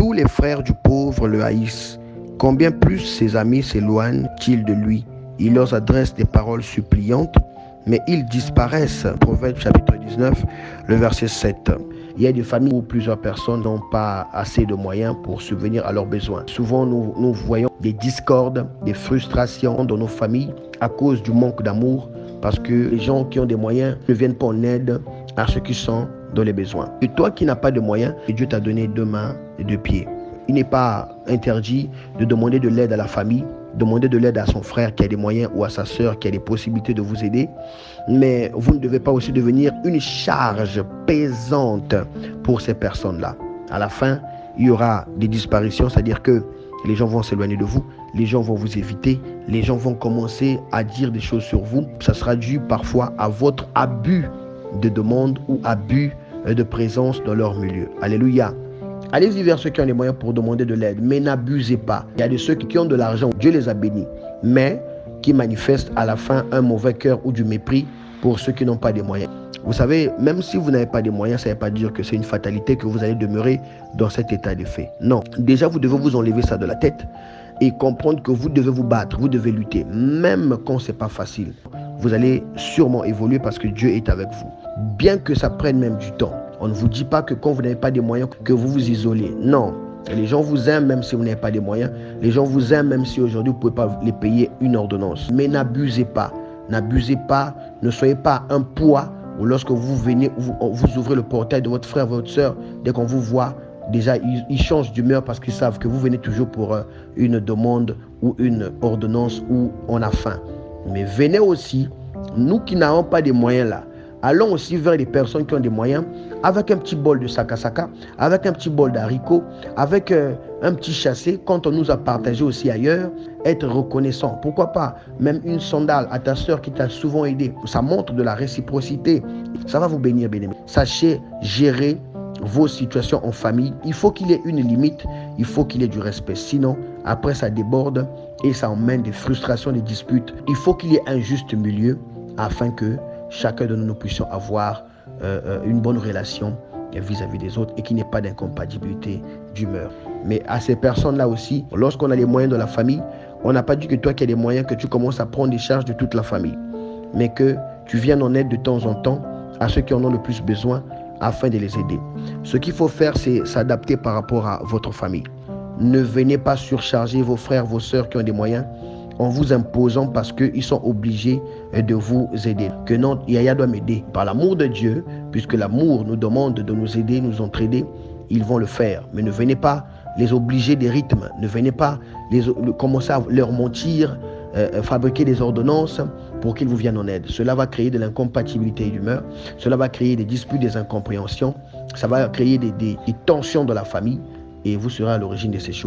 tous les frères du pauvre le haïssent. Combien plus ses amis s'éloignent-ils de lui? Il leur adresse des paroles suppliantes, mais ils disparaissent. Proverbe chapitre 19, le verset 7. Il y a des familles où plusieurs personnes n'ont pas assez de moyens pour subvenir à leurs besoins. Souvent, nous voyons des discordes, des frustrations dans nos familles à cause du manque d'amour, parce que les gens qui ont des moyens ne viennent pas en aide à ceux qui sont dans les besoins. Et toi qui n'as pas de moyens, Dieu t'a donné 2 mains et 2 pieds. Il n'est pas interdit de demander de l'aide à la famille, demander de l'aide à son frère qui a des moyens ou à sa sœur qui a des possibilités de vous aider. Mais vous ne devez pas aussi devenir une charge pesante pour ces personnes-là. À la fin, il y aura des disparitions, c'est-à-dire que les gens vont s'éloigner de vous, les gens vont vous éviter, les gens vont commencer à dire des choses sur vous. Ça sera dû parfois à votre abus de demande ou abus de présence dans leur milieu. Alléluia. Allez-y vers ceux qui ont les moyens pour demander de l'aide, mais n'abusez pas. Il y a de ceux qui ont de l'argent, Dieu les a bénis, mais qui manifestent à la fin un mauvais cœur ou du mépris pour ceux qui n'ont pas de moyens. Vous savez, même si vous n'avez pas de moyens, ça ne veut pas dire que c'est une fatalité que vous allez demeurer dans cet état de fait. Non, déjà vous devez vous enlever ça de la tête et comprendre que vous devez vous battre, vous devez lutter, même quand ce n'est pas facile. Vous allez sûrement évoluer parce que Dieu est avec vous. Bien que ça prenne même du temps. On ne vous dit pas que quand vous n'avez pas de moyens, que vous vous isolez. Non. Les gens vous aiment même si vous n'avez pas de moyens. Les gens vous aiment même si aujourd'hui vous ne pouvez pas les payer une ordonnance. Mais n'abusez pas. N'abusez pas. Ne soyez pas un poids où lorsque vous venez, vous ouvrez le portail de votre frère, votre soeur, dès qu'on vous voit, déjà ils changent d'humeur parce qu'ils savent que vous venez toujours pour une demande ou une ordonnance où on a faim. Mais venez aussi, nous qui n'avons pas de moyens là, allons aussi vers les personnes qui ont des moyens avec un petit bol de sakasaka, avec un petit bol d'haricots, avec un petit chassé, quand on nous a partagé aussi ailleurs, être reconnaissant. Pourquoi pas même une sandale à ta soeur qui t'a souvent aidé. Ça montre de la réciprocité. Ça va vous bénir, bien-aimés. Sachez gérer vos situations en famille. Il faut qu'il y ait une limite, il faut qu'il y ait du respect. Sinon, après ça déborde et ça emmène des frustrations, des disputes. Il faut qu'il y ait un juste milieu afin que chacun de nous puissions avoir une bonne relation vis-à-vis des autres et qu'il n'y ait pas d'incompatibilité d'humeur. Mais à ces personnes-là aussi, lorsqu'on a les moyens de la famille, on n'a pas dit que toi qui as les moyens, que tu commences à prendre des charges de toute la famille, mais que tu viennes en aide de temps en temps à ceux qui en ont le plus besoin afin de les aider. Ce qu'il faut faire, c'est s'adapter par rapport à votre famille. Ne venez pas surcharger vos frères, vos sœurs qui ont des moyens en vous imposant parce qu'ils sont obligés de vous aider. Que non, Yaya doit m'aider. Par l'amour de Dieu, puisque l'amour nous demande de nous aider, nous entraider, ils vont le faire. Mais ne venez pas les obliger des rythmes. Ne venez pas commencer à leur mentir, fabriquer des ordonnances pour qu'ils vous viennent en aide. Cela va créer de l'incompatibilité d'humeur. Cela va créer des disputes, des incompréhensions. Ça va créer des tensions dans la famille et vous serez à l'origine de ces choses.